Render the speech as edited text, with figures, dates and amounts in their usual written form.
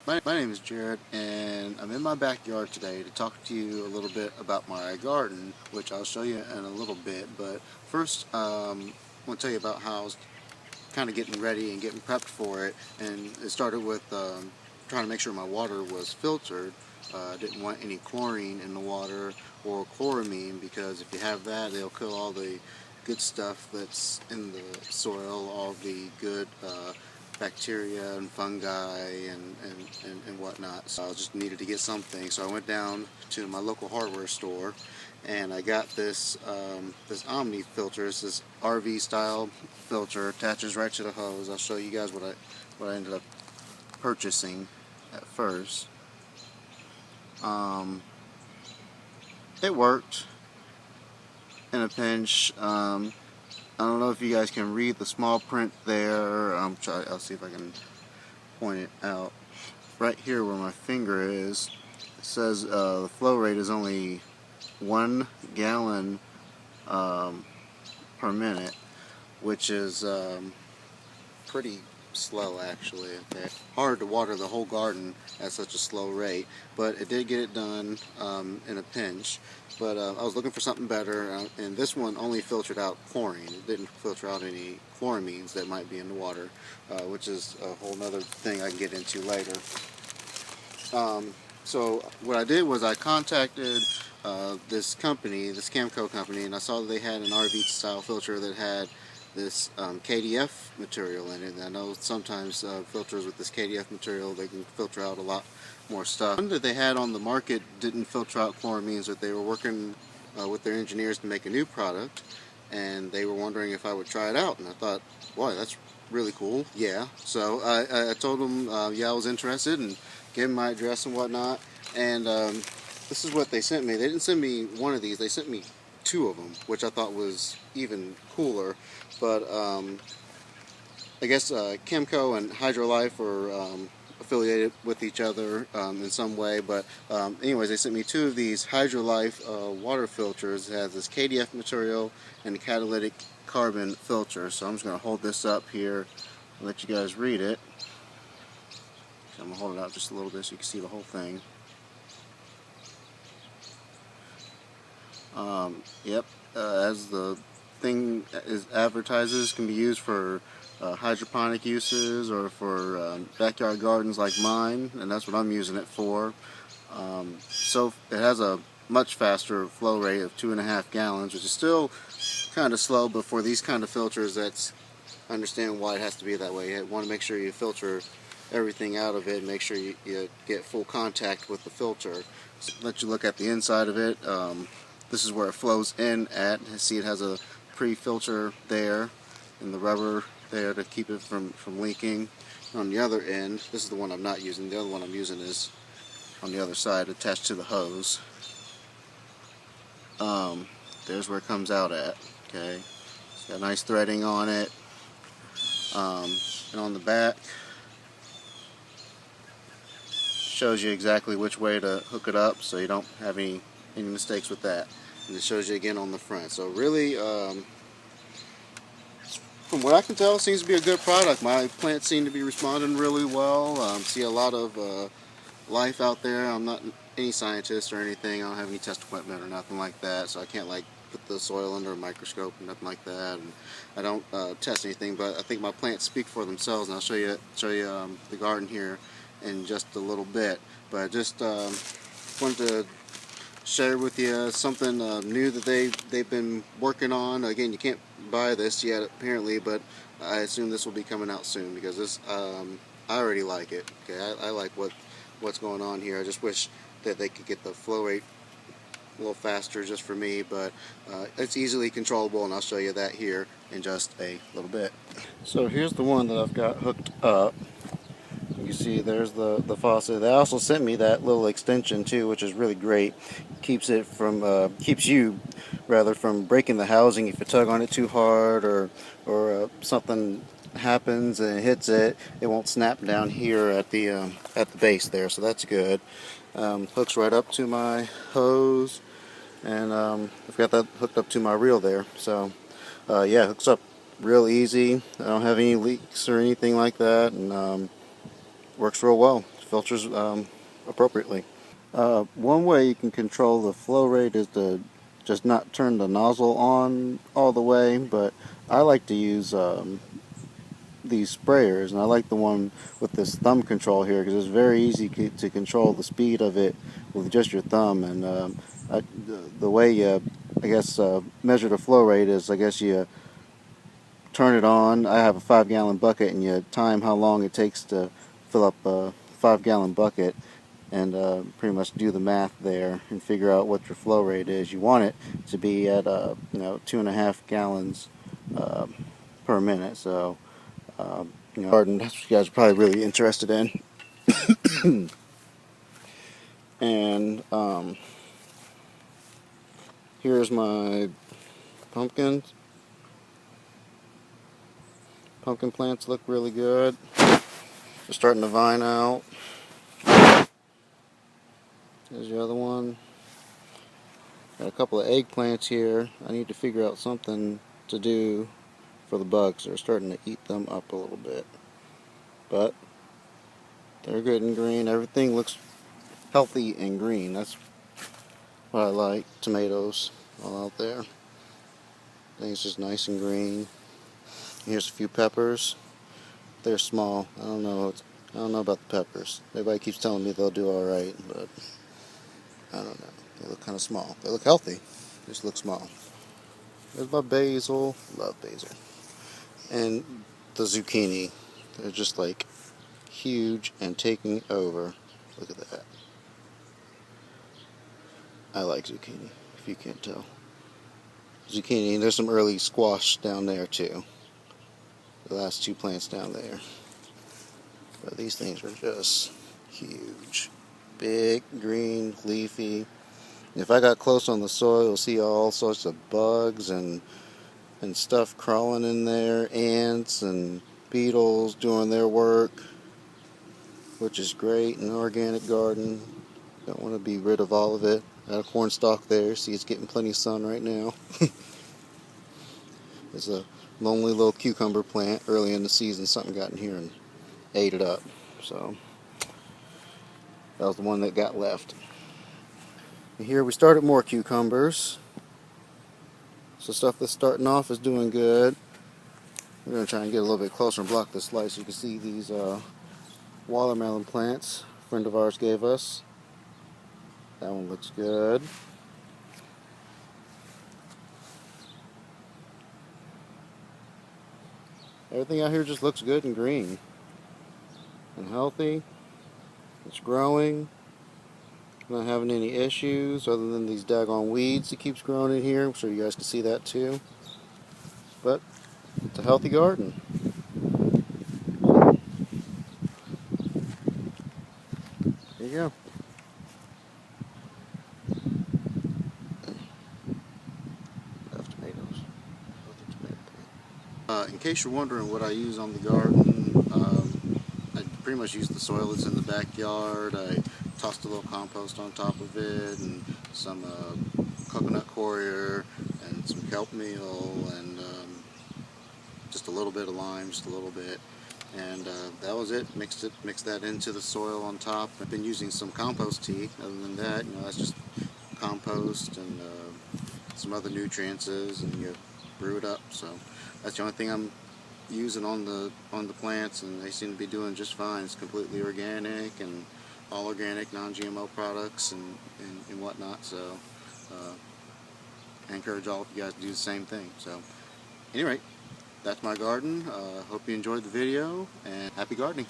My name is Jared, and I'm in my backyard today to talk to you a little bit about my garden, which I'll show you in a little bit. But first, I want to tell you about how I was kind of getting ready and getting prepped for it. And it started with trying to make sure my water was filtered. I didn't want any chlorine in the water or chloramine, because if you have that, it'll kill all the good stuff that's in the soil, all the good bacteria and fungi and whatnot. So I just needed to get something. So I went down to my local hardware store and I got this this Omni filter. It's this RV style filter, attaches right to the hose. I'll show you guys what I ended up purchasing at first. It worked in a pinch. I don't know if you guys can read the small print there. I'll see if I can point it out. Right here where my finger is, it says the flow rate is only 1 gallon per minute, which is pretty slow actually. Okay. Hard to water the whole garden at such a slow rate, but it did get it done in a pinch. But I was looking for something better, and this one only filtered out chlorine. It didn't filter out any chloramines that might be in the water, which is a whole other thing I can get into later. So what I did was I contacted this company, this Camco company, and I saw that they had an RV style filter that had this KDF material in it. And I know sometimes filters with this KDF material, they can filter out a lot more stuff. One that they had on the market didn't filter out chloramines, that they were working with their engineers to make a new product, and they were wondering if I would try it out. And I thought, boy, that's really cool. Yeah. So I told them, yeah, I was interested, and gave them my address and whatnot. And this is what they sent me. They didn't send me one of these. They sent me 2 of them, which I thought was even cooler. But I guess Camco and Hydrolife are affiliated with each other in some way. But anyways, they sent me 2 of these Hydrolife water filters. It has this KDF material and a catalytic carbon filter. So I'm just going to hold this up here and let you guys read it. So I'm going to hold it out just a little bit so you can see the whole thing. Yep, as the thing is advertises, can be used for hydroponic uses or for backyard gardens like mine, and that's what I'm using it for. So it has a much faster flow rate of 2.5 gallons, which is still kind of slow, but for these kind of filters, that's understand why it has to be that way. You want to make sure you filter everything out of it and make sure you get full contact with the filter. So let you look at the inside of it. This is where it flows in at. See, it has a pre-filter there and the rubber there to keep it from leaking. On the other end, this is the one I'm not using. The other one I'm using is on the other side, attached to the hose. There's where it comes out at. Okay, it's got nice threading on it, and on the back shows you exactly which way to hook it up, so you don't have any mistakes with that. And it shows you again on the front. So really, from what I can tell, it seems to be a good product. My plants seem to be responding really well. See a lot of life out there. I'm not any scientist or anything. I don't have any test equipment or nothing like that, so I can't like put the soil under a microscope and nothing like that. And I don't test anything, but I think my plants speak for themselves. And I'll show you the garden here in just a little bit. But I just wanted to share with you something new that they've been working on. Again, you can't buy this yet apparently, but I assume this will be coming out soon, because this I already like it. Okay, I like what's going on here. I just wish that they could get the flow rate a little faster just for me, but it's easily controllable, and I'll show you that here in just a little bit. So here's the one that I've got hooked up. You see there's the faucet. They also sent me that little extension too, which is really great. Keeps you rather from breaking the housing if you tug on it too hard, or something happens and it hits it. It won't snap down here at the base there, so that's good. Hooks right up to my hose, and I've got that hooked up to my reel there. So yeah, hooks up real easy. I don't have any leaks or anything like that, and works real well. filters appropriately. One way you can control the flow rate is to just not turn the nozzle on all the way, but I like to use these sprayers, and I like the one with this thumb control here because it's very easy to control the speed of it with just your thumb. And the way you, I guess, measure the flow rate is, I guess, you turn it on. I have a 5-gallon bucket, and you time how long it takes to fill up a 5-gallon bucket, and pretty much do the math there and figure out what your flow rate is. You want it to be at 2.5 gallons per minute. So garden, that's what you guys are probably really interested in. And here's my pumpkins. Pumpkin plants look really good. They're starting to vine out. There's the other one. Got a couple of eggplants here. I need to figure out something to do for the bugs. They're starting to eat them up a little bit. But they're good and green. Everything looks healthy and green. That's what I like. Tomatoes all out there. Things just nice and green. Here's a few peppers. They're small. I don't know about the peppers. Everybody keeps telling me they'll do all right, but I don't know. They look kind of small. They look healthy. They just look small. There's my basil. Love basil. And the zucchini. They're just like huge and taking over. Look at that. I like zucchini, if you can't tell. Zucchini. There's some early squash down there too. The last two plants down there. But these things are just huge. Big, green, leafy. If I got close on the soil, you'll see all sorts of bugs and stuff crawling in there. Ants and beetles doing their work, which is great in an organic garden. Don't want to be rid of all of it. Got a corn stalk there. See, it's getting plenty of sun right now. There's a lonely little cucumber plant. Early in the season, something got in here and ate it up. So that was the one that got left. And here we started more cucumbers. So stuff that's starting off is doing good. We're going to try and get a little bit closer and block this light so you can see these watermelon plants a friend of ours gave us. That one looks good. Everything out here just looks good and green and healthy. It's growing. Not having any issues other than these daggone weeds that keeps growing in here. I'm sure you guys can see that too. But it's a healthy garden. There you go. Love tomatoes. In case you're wondering what I use on the garden, I pretty much use the soil that's in the backyard. I tossed a little compost on top of it, and some coconut coir, and some kelp meal, and just a little bit of lime, just a little bit. And that was it. Mixed that into the soil on top. I've been using some compost tea. Other than that, that's just compost and some other nutrients, and you brew it up. So that's the only thing I'm using on the plants, and they seem to be doing just fine. It's completely organic and all organic, non-GMO products and whatnot. So I encourage all of you guys to do the same thing. So anyway, that's my garden. Hope you enjoyed the video, and happy gardening.